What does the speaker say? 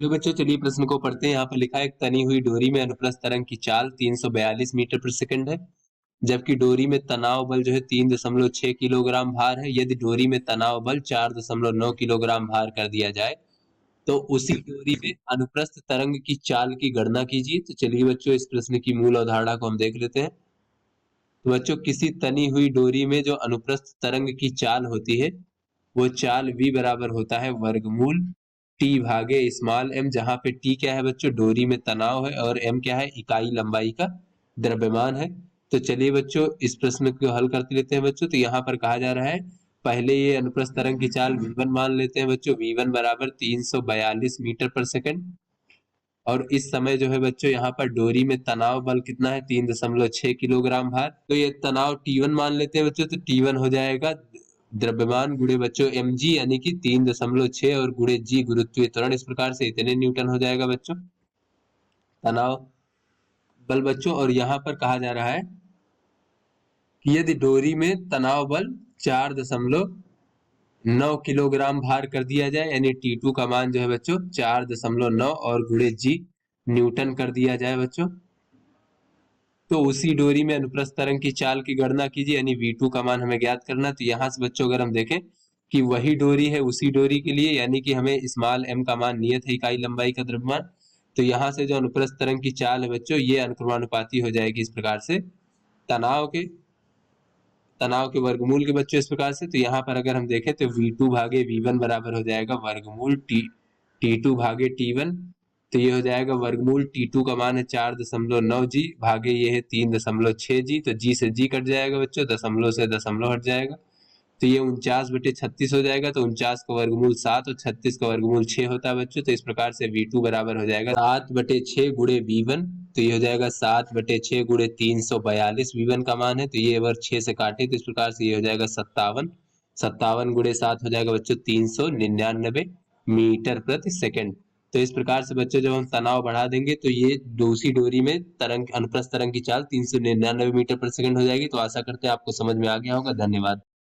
तो बच्चों चलिए प्रश्न को पढ़ते हैं। यहाँ पर लिखा है एक तनी हुई डोरी में अनुप्रस्थ तरंग की चाल 342 मीटर प्रति सेकंड है, जबकि डोरी में तनाव बल जो है 3.6 किलोग्राम भार है। यदि डोरी में तनाव बल 4.9 किलोग्राम भार कर दिया जाए तो उसी डोरी में अनुप्रस्थ तरंग की चाल की गणना कीजिए। तो चलिए बच्चों इस प्रश्न की मूल अवधारणा को हम देख लेते हैं। तो बच्चों किसी तनी हुई डोरी में जो अनुप्रस्थ तरंग की चाल होती है वो चाल v बराबर होता है वर्गमूल t भागे स्मॉल m, जहां पे t क्या है बच्चों डोरी में तनाव है और m क्या है इकाई लंबाई का द्रव्यमान है। तो चलिए बच्चों इस प्रश्न को हल करते लेते हैं बच्चों। तो यहाँ पर कहा जा रहा है पहले ये अनुप्रस्थ तरंग की चाल v1 मान लेते हैं बच्चों। v1 बराबर 342 मीटर पर सेकंड, और इस समय जो है बच्चों यहाँ पर डोरी में तनाव बल कितना है 3.6 किलोग्राम भार। तो ये तनाव T1 मान लेते हैं बच्चों। तो T1 हो जाएगा द्रव्यमान गुणे बच्चों mg यानी कि 3.6 और गुणे g गुरुत्वीय त्वरण, इस प्रकार से इतने न्यूटन हो जाएगा बच्चों तनाव बल बच्चों। और यहाँ पर कहा जा रहा है कि यदि डोरी में तनाव बल 4.9 किलोग्राम भार कर दिया जाए यानी T2 का मान जो है बच्चों 4.9 और गुणे जी न्यूटन कर दिया जाए बच्चों, तो उसी डोरी में अनुप्रस्थ तरंग की चाल की गणना कीजिए यानी V2 का मान हमें ज्ञात करना। तो यहाँ से बच्चों अगर हम देखें कि वही डोरी है उसी डोरी के लिए यानी कि हमें स्मॉल m का मान नियत है इकाई लंबाई का द्रव्यमान, तो यहाँ से जो अनुप्रस्थ तरंग की चाल है बच्चों ये अनुक्रमानुपाती हो जाएगी इस प्रकार से तनाव के वर्गमूल के बच्चों इस प्रकार से। तो यहाँ पर अगर हम देखें तो V2 भागे V1 बराबर हो जाएगा वर्गमूल T2 भागे T1। तो ये हो जाएगा वर्गमूल T2 का मान है 4.9 जी भागे ये है 3.6 जी, तो जी से जी कट जाएगा बच्चों, दशमलव से दशमलव हट जाएगा, तो ये 49/36 हो जाएगा। तो 49 का वर्गमूल 7 और 36 का वर्गमूल 6 होता है बच्चों। तो इस प्रकार से V2 बराबर हो जाएगा 7/6 गुणे V1, तो ये हो जाएगा 7/6 गुणे 342 V1 का मान है, तो ये अगर 6 से काटे तो इस प्रकार से ये हो जाएगा 57, 57 गुणे 7 हो जाएगा बच्चों 399 मीटर प्रति सेकंड। तो इस प्रकार से बच्चों जब हम तनाव बढ़ा देंगे तो ये दूसरी डोरी में तरंग अनुप्रस्थ तरंग की चाल 399 मीटर प्रति सेकंड हो जाएगी। तो आशा करते हैं आपको समझ में आ गया होगा। धन्यवाद।